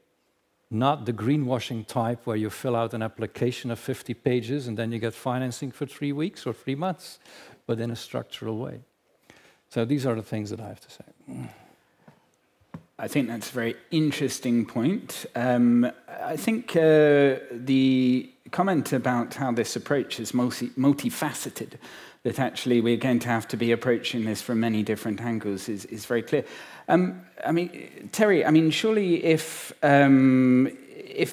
not the greenwashing type where you fill out an application of 50 pages and then you get financing for 3 weeks or 3 months, but in a structural way. So these are the things that I have to say. I think that's a very interesting point. I think the comment about how this approach is multifaceted, that actually we're going to have to be approaching this from many different angles is very clear. I mean, Terry, I mean, surely if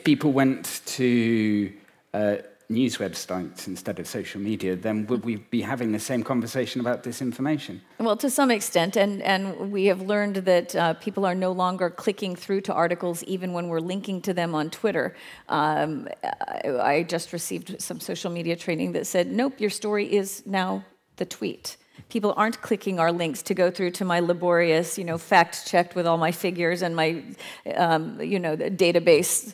people went to news websites instead of social media, then would we be having the same conversation about disinformation? Well, to some extent, and we have learned that people are no longer clicking through to articles even when we're linking to them on Twitter. I just received some social media training that said, nope, your story is now the tweet. People aren't clicking our links to go through to my laborious, fact-checked with all my figures and my, database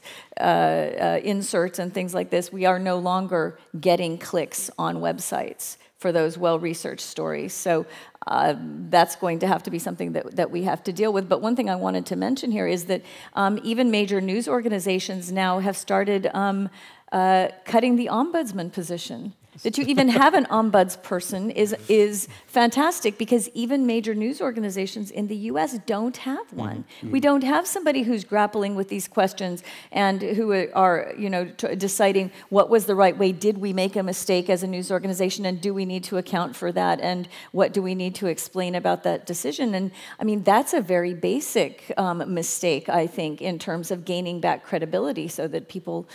inserts and things like this. We are no longer getting clicks on websites for those well-researched stories. So that's going to have to be something that we have to deal with. But one thing I wanted to mention here is that even major news organizations now have started cutting the ombudsman position. That you even have an ombudsperson is fantastic, because even major news organizations in the US don't have one. We don't have somebody who's grappling with these questions and who are, deciding what was the right way. Did we make a mistake as a news organization, and do we need to account for that, and what do we need to explain about that decision? And I mean, that's a very basic mistake, I think, in terms of gaining back credibility so that people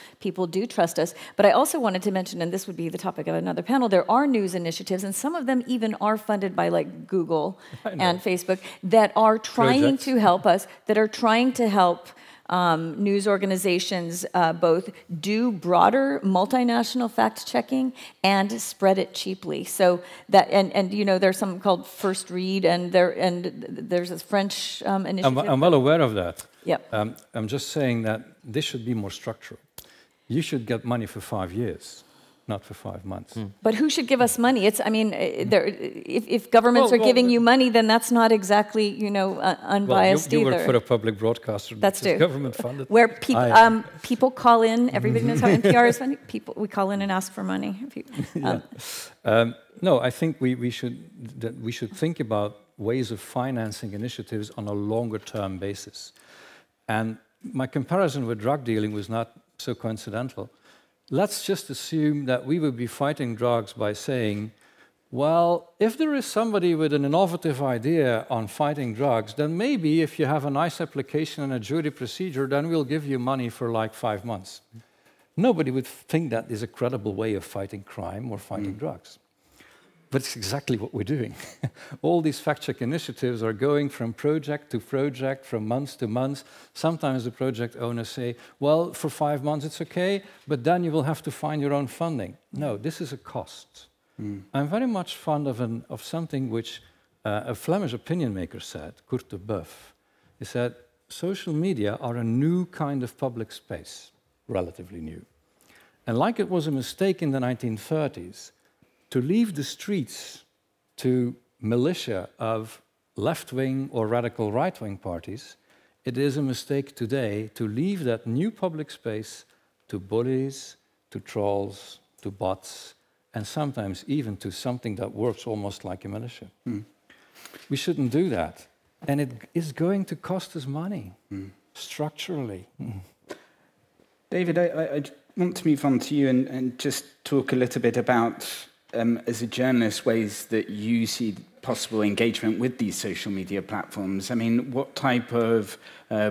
do trust us. But I also wanted to mention, and this would be the topic of another panel, there are news initiatives, and some of them even are funded by like Google and Facebook, that are trying to help us, that are trying to help news organizations both do broader multinational fact-checking and spread it cheaply. So that, and there's something called First Read, and there's a French initiative. I'm well aware of that. Yep. I'm just saying that this should be more structural. You should get money for 5 years, not for 5 months. But who should give us money? If governments are giving you money, then that's not exactly, unbiased you either. work for a public broadcaster. That's true. Government funded. Where people call in, everybody knows how NPR is funded. We call in and ask for money. No, I think we should think about ways of financing initiatives on a longer-term basis. And my comparison with drug dealing was not so coincidental. Let's just assume that we would be fighting drugs by saying, Well, if there is somebody with an innovative idea on fighting drugs, then maybe if you have a nice application and a jury procedure, then we'll give you money for like 5 months. Nobody would think that is a credible way of fighting crime or fighting drugs. But it's exactly what we're doing. All these fact-check initiatives are going from project to project, from months to months. Sometimes the project owners say, well, for 5 months it's okay, but then you will have to find your own funding. No, this is a cost. I'm very much fond of something which a Flemish opinion maker said, Kurt de Boeuf. He said, social media are a new kind of public space, relatively new. And like it was a mistake in the 1930s, to leave the streets to militia of left-wing or radical right-wing parties, it is a mistake today to leave that new public space to bullies, to trolls, to bots, and sometimes even to something that works almost like a militia. We shouldn't do that. And it is going to cost us money, structurally. David, I want to move on to you and just talk a little bit about, as a journalist, ways that you see possible engagement with these social media platforms. I mean, what type of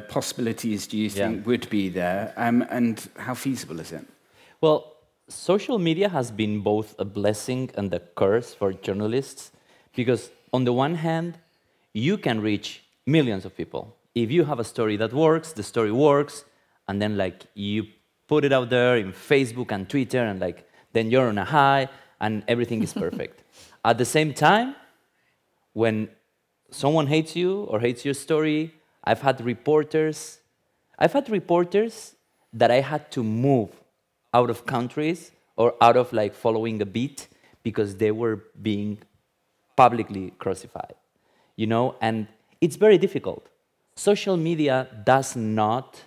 possibilities do you think would be there, and how feasible is it? Well, social media has been both a blessing and a curse for journalists, because on the one hand, you can reach millions of people. If you have a story that works, the story works, and then like you put it out there in Facebook and Twitter, and like then you're on a high, and everything is perfect. At the same time, when someone hates you or hates your story, I've had reporters that I had to move out of countries or out of like following a beat because they were being publicly crucified, you know, and it's very difficult. Social media does not,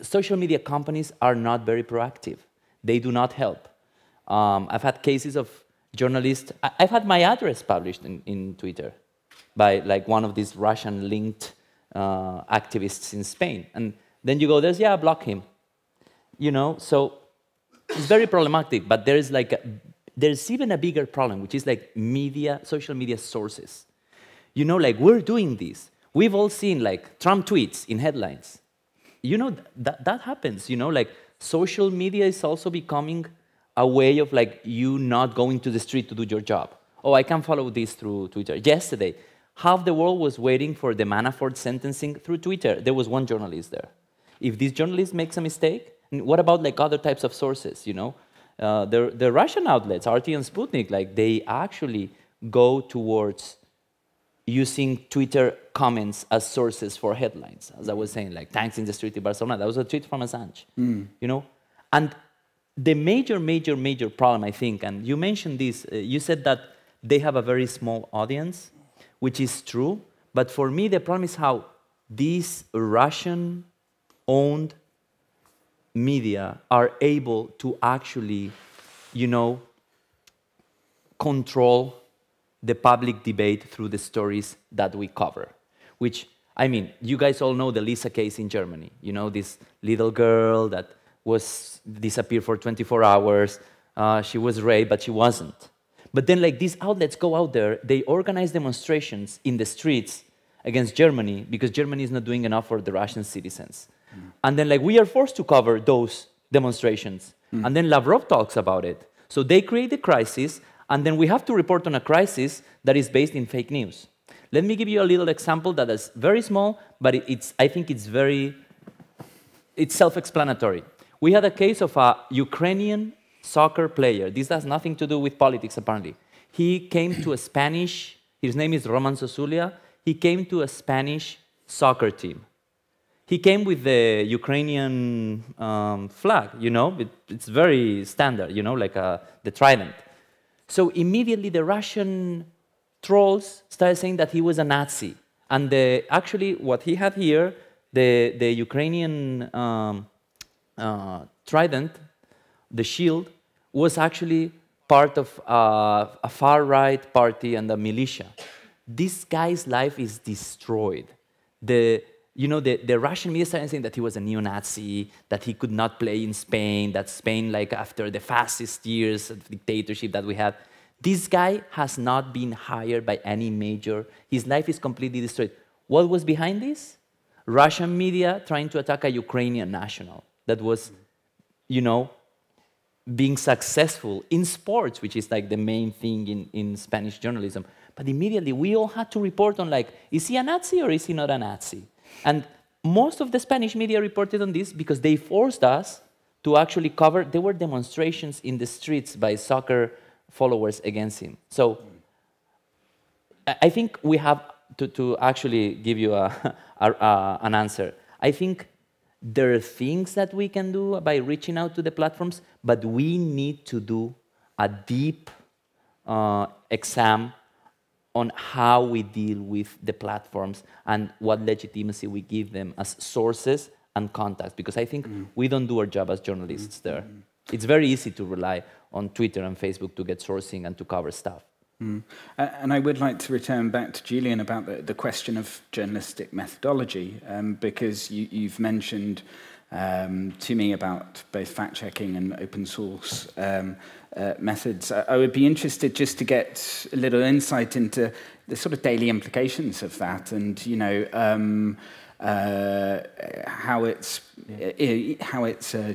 social media companies are not very proactive. They do not help. I've had cases of journalists, I've had my address published in Twitter by like one of these Russian-linked activists in Spain. And then you go, block him. You know, so it's very problematic, but there's even a bigger problem, which is like social media sources. You know, like we're doing this. We've all seen like Trump tweets in headlines. You know, that happens, you know, like social media is also becoming a way of like you not going to the street to do your job. Oh, I can follow this through Twitter. Yesterday, half the world was waiting for the Manafort sentencing through Twitter. There was one journalist there. If this journalist makes a mistake, what about like other types of sources, you know? The Russian outlets, RT and Sputnik, like they actually go towards using Twitter comments as sources for headlines. As I was saying, like tanks in the street in Barcelona, that was a tweet from Assange, you know? And the major problem, I think, and you mentioned this, you said that they have a very small audience, which is true, but for me the problem is how these Russian-owned media are able to actually, you know, control the public debate through the stories that we cover. Which, I mean, you guys all know the Lisa case in Germany. You know, this little girl that was disappeared for 24 hours. She was raped, but she wasn't. But then, like, these outlets go out there, they organize demonstrations in the streets against Germany because Germany is not doing enough for the Russian citizens. And then, like, we are forced to cover those demonstrations. And then Lavrov talks about it. So they create the crisis, and then we have to report on a crisis that is based in fake news. Let me give you a little example that is very small, but I think it's self-explanatory. We had a case of a Ukrainian soccer player. This has nothing to do with politics, apparently. He came to a Spanish, his name is Roman Sosulia. He came to a Spanish soccer team. He came with the Ukrainian flag, you know, it's very standard, you know, like the trident. So immediately the Russian trolls started saying that he was a Nazi. And actually what he had here, the Ukrainian trident, the shield, was actually part of a far-right party and a militia. This guy's life is destroyed. The Russian media started saying that he was a neo-Nazi, that he could not play in Spain, that Spain, like after the fascist years of dictatorship that we had, This guy has not been hired by any major. His life is completely destroyed. What was behind this? Russian media trying to attack a Ukrainian national that was, you know, being successful in sports, which is like the main thing in Spanish journalism. But immediately we all had to report on like, is he a Nazi or is he not a Nazi? And most of the Spanish media reported on this because they forced us to actually cover. There were demonstrations in the streets by soccer followers against him. So I think we have to actually give you an answer. I think there are things that we can do by reaching out to the platforms, but we need to do a deep exam on how we deal with the platforms and what legitimacy we give them as sources and contacts, because I think we don't do our job as journalists there. It's very easy to rely on Twitter and Facebook to get sourcing and to cover stuff. And I would like to return back to Julian about the question of journalistic methodology, because you've mentioned to me about both fact-checking and open source methods. I would be interested just to get a little insight into the sort of daily implications of that, and you know how it's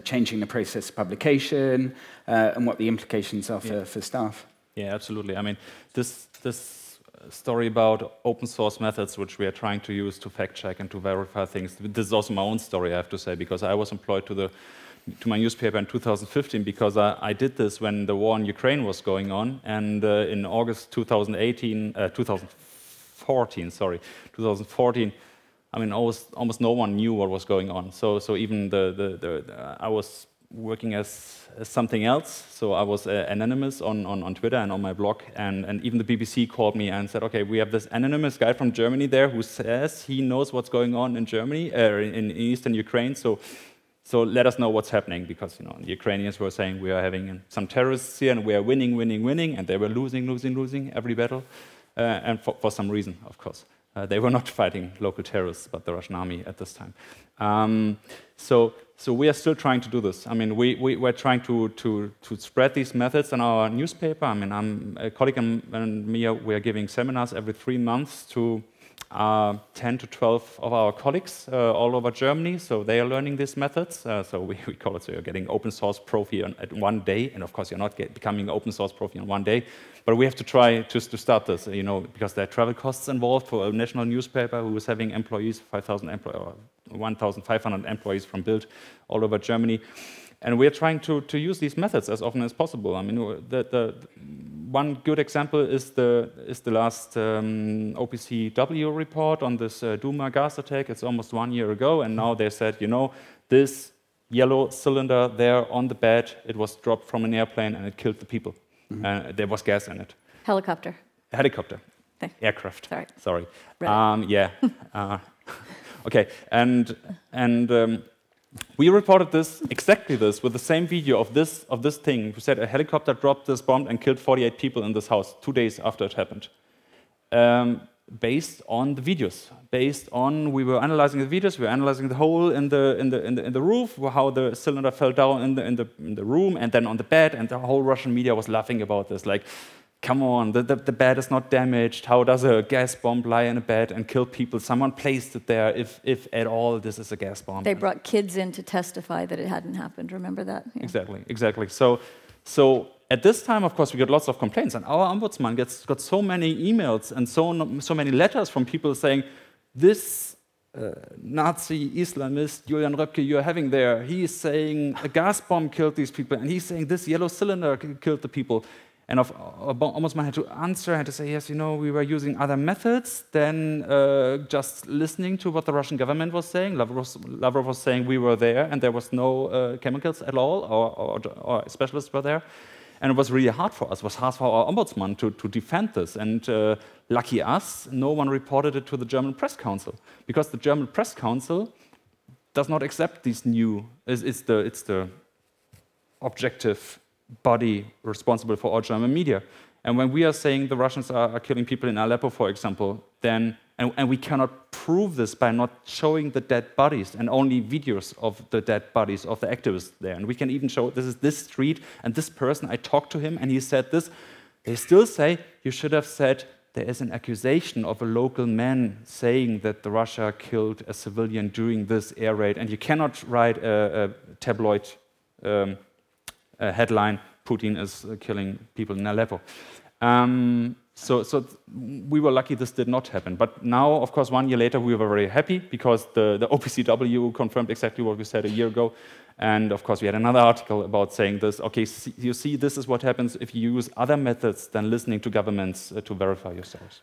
changing the process of publication, and what the implications are for staff. Yeah, absolutely. I mean, this story about open source methods, which we are trying to use to fact check and to verify things. This is also my own story, I have to say, because I was employed to my newspaper in 2015 because I did this when the war in Ukraine was going on, and in August 2014, I mean, almost no one knew what was going on. So even I was working as something else. So I was anonymous on Twitter and on my blog, and even the BBC called me and said, okay, we have this anonymous guy from Germany there who says he knows what's going on in Germany, in eastern Ukraine, so let us know what's happening, because you know the Ukrainians were saying we are having some terrorists here and we are winning, and they were losing every battle, and for some reason, of course. They were not fighting local terrorists, but the Russian army at this time. So we are still trying to do this. I mean, we're trying to spread these methods in our newspaper. I mean, a colleague and me, we are giving seminars every 3 months to 10 to 12 of our colleagues all over Germany. So they are learning these methods. So we call it, so you're getting open source profi at one day. And of course, you're not becoming open source profi in one day. But we have to try just to start this, you know, because there are travel costs involved for a national newspaper who is having employees, 5,000 employees, or 1,500 employees from BILD all over Germany. And we're trying to use these methods as often as possible. I mean, the one good example is the last OPCW report on this Duma gas attack. It's almost 1 year ago, and now they said, you know, this yellow cylinder there on the bed, it was dropped from an airplane and it killed the people. There was gas in it. Helicopter. Helicopter. Okay. Aircraft. Sorry. Yeah. Okay. And we reported this, exactly this, with the same video of this thing. We said a helicopter dropped this bomb and killed 48 people in this house 2 days after it happened. Based on the videos, we were analyzing the videos, we were analyzing the hole in the roof, how the cylinder fell down in the room, and then on the bed, and the whole Russian media was laughing about this, like, come on, the bed is not damaged. How does a gas bomb lie in a bed and kill people? Someone placed it there, if at all this is a gas bomb. They brought kids in to testify that it hadn't happened. Remember that? Yeah. Exactly. So at this time, of course, we got lots of complaints, and our ombudsman got so many emails and so many letters from people saying, this Nazi Islamist Julian Röpcke you're having there, he is saying a gas bomb killed these people, and he's saying this yellow cylinder killed the people. And Ombudsman had to answer, had to say, yes, you know, we were using other methods than just listening to what the Russian government was saying. Lavrov was saying we were there and there was no chemicals at all, or specialists were there. And it was really hard for us. It was hard for our ombudsman to defend this. And lucky us, no one reported it to the German Press Council, because the German Press Council does not accept these new. It's the objective body responsible for all German media. And when we are saying the Russians are killing people in Aleppo, for example, then and we cannot prove this by not showing the dead bodies and only videos of the dead bodies of the activists there. And we can even show this is this street and this person, I talked to him and he said this, They still say you should have said there is an accusation of a local man saying that Russia killed a civilian during this air raid, and you cannot write a tabloid headline, Putin is killing people in Aleppo. So we were lucky this did not happen. But now, of course, 1 year later, we were very happy because the OPCW confirmed exactly what we said a year ago. And of course, we had another article about saying this, okay, you see, this is what happens if you use other methods than listening to governments to verify your source.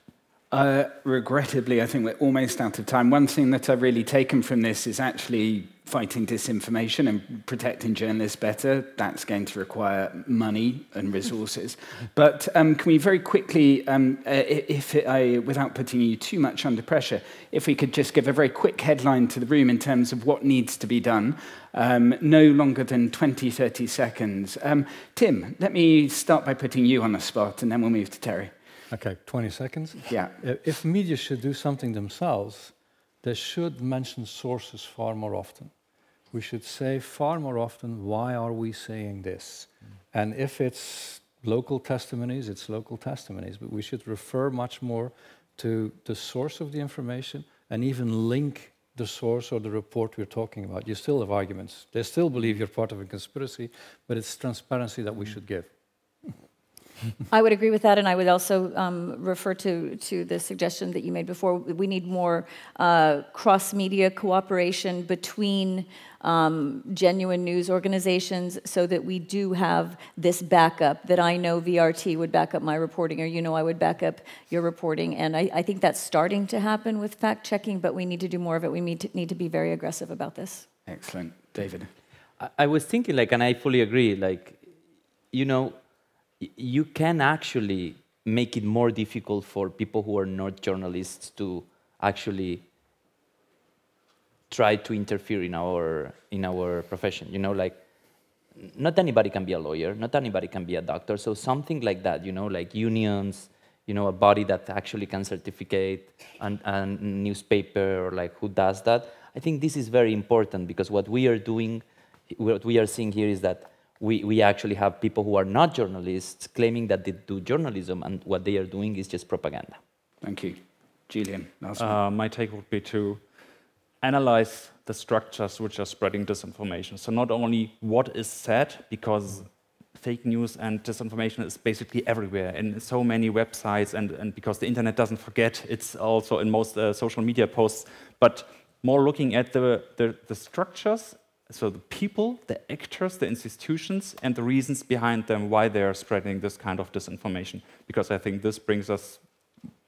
Regrettably, I think we're almost out of time. One thing that I've really taken from this is actually fighting disinformation and protecting journalists better. That's going to require money and resources. But can we very quickly, without putting you too much under pressure, if we could just give a very quick headline to the room in terms of what needs to be done, no longer than 20, 30 seconds. Tim, let me start by putting you on the spot, and then we'll move to Terry. Okay, 20 seconds. Yeah. If media should do something themselves, they should mention sources far more often. We should say far more often, why are we saying this? And if it's local testimonies, it's local testimonies. But we should refer much more to the source of the information and even link the source or the report we're talking about. You still have arguments. They still believe you're part of a conspiracy, but it's transparency that we should give. I would agree with that, and I would also refer to the suggestion that you made before. We need more cross-media cooperation between genuine news organizations so that we do have this backup, that I know VRT would back up my reporting, or you know I would back up your reporting. And I think that's starting to happen with fact-checking, but we need to do more of it. We need to be very aggressive about this. Excellent. David? I was thinking, like, and I fully agree, like, you know, you can actually make it more difficult for people who are not journalists to actually try to interfere in our profession. You know, like, not anybody can be a lawyer, not anybody can be a doctor. So something like that, you know, like unions, you know, a body that actually can certificate a newspaper, or like who does that. I think this is very important, because what we are doing, what we are seeing here is that we actually have people who are not journalists claiming that they do journalism, and what they are doing is just propaganda. Thank you. Julian, last one. My take would be to analyze the structures which are spreading disinformation. So not only what is said, because fake news and disinformation is basically everywhere in so many websites, and because the internet doesn't forget, it's also in most social media posts, but more looking at the structures. So the people, the actors, the institutions, and the reasons behind them, why they are spreading this kind of disinformation. Because I think this brings us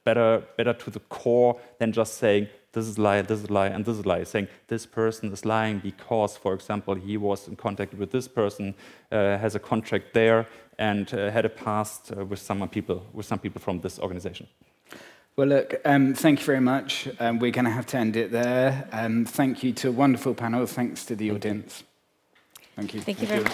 better to the core than just saying, this is lie, this is lie, and this is lie. Saying, this person is lying because, for example, he was in contact with this person, has a contract there, and had a past with some people from this organization. Well, look, thank you very much. We're going to have to end it there. Thank you to a wonderful panel. Thanks to the audience. Thank you. Thank you very much.